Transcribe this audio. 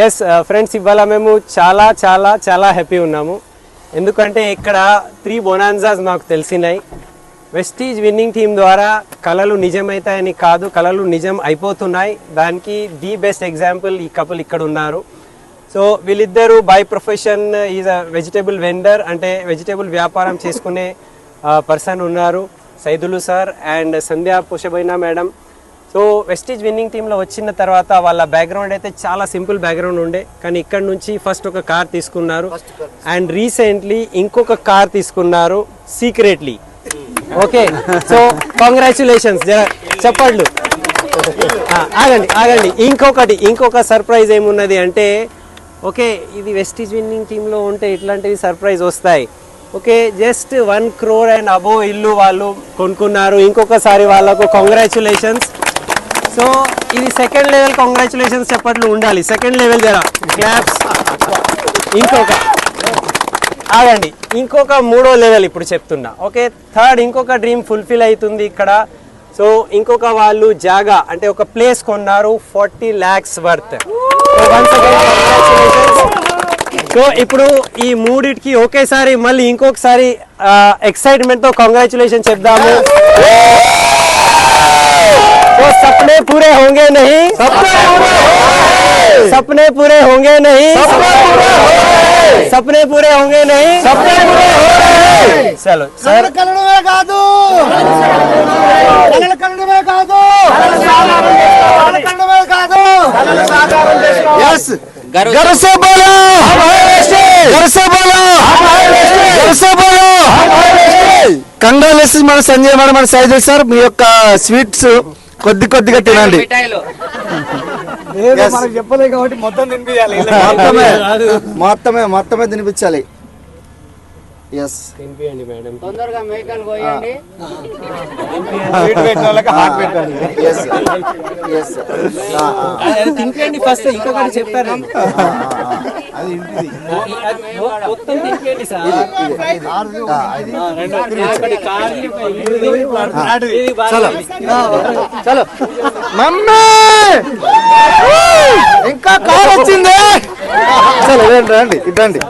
Yes friends, ఇవాళ మేము చాలా చాలా చాలా హ్యాపీ ఉన్నాము. ఎందుకంటే ఇక్కడ 3 బొనాన్జాస్ మాకు తెలిసినాయి. వెస్టీజ్ విన్నింగ్ టీం ద్వారా కళలు నిజమవుతాయని కాదు, కళలు నిజం అయిపోతున్నాయి. దానికి ది బెస్ట్ ఎగ్జాంపుల్ ఈ కపుల్ ఇక్కడ ఉన్నారు. సో వీళ్ళిద్దరూ by profession is a vegetable vendor, అంటే వెజిటేబుల్ వ్యాపారం చేసుకునే పర్సన్ ఉన్నారు, Saidulu sir and Sandhya Pushabaina madam. So వెస్టీజ్ విన్నింగ్ టీంలో వచ్చిన తర్వాత వాళ్ళ బ్యాక్గ్రౌండ్ అయితే చాలా సింపుల్ బ్యాక్గ్రౌండ్ ఉండే, కానీ ఇక్కడ నుంచి ఫస్ట్ ఒక కార్ తీసుకున్నారు అండ్ రీసెంట్లీ ఇంకొక కార్ తీసుకున్నారు సీక్రెట్లీ. Okay, so congratulations. చెప్పండి, ఆగండి. ఇంకొక సర్ప్రైజ్ ఏమున్నది అంటే, ఓకే ఇది వెస్టీజ్ విన్నింగ్ టీంలో ఉంటే ఇట్లాంటివి సర్ప్రైజ్ వస్తాయి. Okay, just 1 crore and above ఇల్లు వాళ్ళు కొనుక్కున్నారు. ఇంకొకసారి వాళ్ళకు కంగ్రాచులేషన్స్. సో ఇది సెకండ్ లెవెల్ కంగ్రాచులేషన్స్ చెప్పట్లు ఉండాలి. సెకండ్ లెవెల్ జరా క్లాప్స్. ఇంకొక 3వ లెవెల్ ఇప్పుడు చెప్తున్నా. ఓకే, థర్డ్ ఇంకొక డ్రీమ్ ఫుల్ఫిల్ అవుతుంది ఇక్కడ. సో ఇంకొక వాళ్ళు జాగా అంటే ఒక ప్లేస్ కొన్నారు 40 lakhs వర్త్. సో ఇప్పుడు ఈ మూడిటికి ఒకేసారి మళ్ళీ ఇంకొకసారి ఎక్సైట్మెంట్ తో కంగ్రాచులేషన్ చెప్దాము. तो सपने पूरे होंगे नहीं, सपने पूरे होंगे नहीं, सपने पूरे होंगे नहीं. चलो सर, यस घर से बोलो, घर से बोलो, घर से बोलो. కంగ్రాచులేషన్స్ మన సంజయ్ మేడం, మన సైదుల్ సార్. మీ యొక్క స్వీట్స్ కొద్దిగా తినండి. చెప్పలేదు కాబట్టి మొత్తం తినిపించాలి, మొత్తమే తినిపించాలి. ఎస్ తినిపియండి మేడం, తొందరగా మేకలు కోయండి. తినిపియండి ఫస్ట్. ఇంకొకటి చెప్తారు, మొత్తం తినిపియండి సార్. చలో మమ్మీ, ఇంకా కార్ వచ్చింది. చలో రండి, ఇట్రండి.